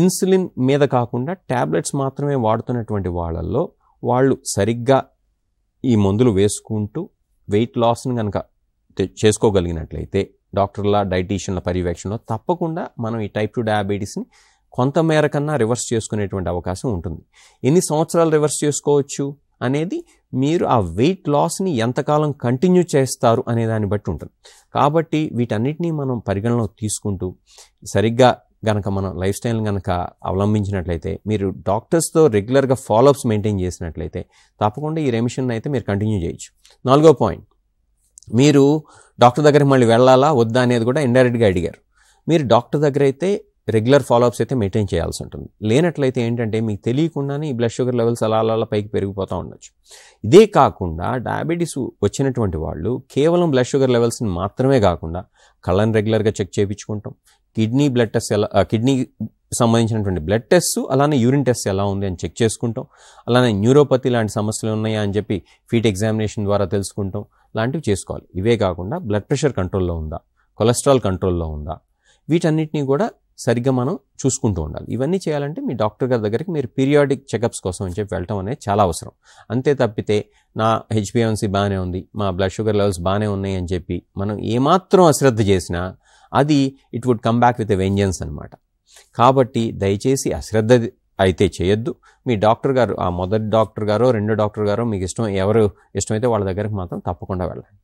Insulin మీద కాకుండా tablets మాత్రమే వాడుతున్నటువంటి వాళ్ళల్లో వాళ్ళు సరిగ్గా ఈ మందులు వేసుకుంటూ వెయిట్ లాస్ని కనుక చేసుకోగలిగినట్లయితే డాక్టర్ల డైటీషియన్ల పర్యవేక్షణలో తప్పకుండా మనం ఈ టైప్ 2 డయాబెటీస్ని కొంతమేర కన్నా రివర్స్ చేసుకునేటువంటి అవకాశం ఉంటుంది. ఎన్ని సంవత్సరాలు రివర్స్ చేసుకోవచ్చు అనేది మీరు ఆ వెయిట్ లాస్ని ఎంతకాలం కంటిన్యూ చేస్తారు అనే దాన్ని బట్టి ఉంటుంది. కాబట్టి వీటన్నిటినీ మనం పరిగణలోకి తీసుకుంటూ సరిగ్గా గనక మనం లైఫ్ స్టైల్ కనుక అవలంబించినట్లయితే, మీరు డాక్టర్స్తో రెగ్యులర్గా ఫాలోఅప్స్ మెయింటైన్ చేసినట్లయితే తప్పకుండా ఈ రెమిషన్ అయితే మీరు కంటిన్యూ చేయొచ్చు. 4వ పాయింట్, మీరు డాక్టర్ దగ్గరికి మళ్ళీ వెళ్ళాలా వద్దా అనేది కూడా ఇండైరెక్ట్గా అడిగారు. మీరు డాక్టర్ దగ్గర అయితే రెగ్యులర్ ఫాలోఅప్స్ అయితే మెయింటైన్ చేయాల్సి ఉంటుంది. లేనట్లయితే ఏంటంటే మీకు తెలియకుండానే ఈ బ్లడ్ షుగర్ లెవెల్స్ అలా పైకి పెరిగిపోతూ ఉండొచ్చు. ఇదే కాకుండా డయాబెటీస్ వచ్చినటువంటి వాళ్ళు కేవలం బ్లడ్ షుగర్ లెవెల్స్ని మాత్రమే కాకుండా కళ్ళని రెగ్యులర్గా చెక్ చేయించుకుంటాం, కిడ్నీ బ్లడ్ టెస్ట్ కిడ్నీకి సంబంధించినటువంటి బ్లడ్ టెస్ట్, అలానే యూరిన్ టెస్ట్ ఎలా ఉంది అని చెక్ చేసుకుంటాం, అలానే న్యూరోపతి లాంటి సమస్యలు ఉన్నాయా అని చెప్పి ఫీట్ ఎగ్జామినేషన్ ద్వారా తెలుసుకుంటాం, లాంటివి చేసుకోవాలి. ఇవే కాకుండా బ్లడ్ ప్రెషర్ కంట్రోల్లో ఉందా, కొలెస్ట్రాల్ కంట్రోల్లో ఉందా, వీటన్నిటినీ కూడా సరిగ్గా మనం చూసుకుంటూ ఉండాలి. ఇవన్నీ చేయాలంటే మీ డాక్టర్ గారి దగ్గరికి మీరు పీరియాడిక్ చెకప్స్ కోసం అని చెప్పి వెళ్ళటం అనేది చాలా అవసరం. అంతే తప్పితే నా హెచ్బిఎవన్సీ బాగానే ఉంది, మా బ్లడ్ షుగర్ లెవెల్స్ బాగానే ఉన్నాయి అని చెప్పి మనం ఏమాత్రం అశ్రద్ధ చేసినా అది it would come back with a vengeance అనమాట. కాబట్టి దయచేసి అశ్రద్ధ అయితే చేయొద్దు. మీ డాక్టర్ గారు, ఆ మొదటి డాక్టర్ గారో రెండో డాక్టర్ గారో మీకు ఎవరు ఇష్టమైతే వాళ్ళ దగ్గరికి మాత్రం తప్పకుండా వెళ్ళండి.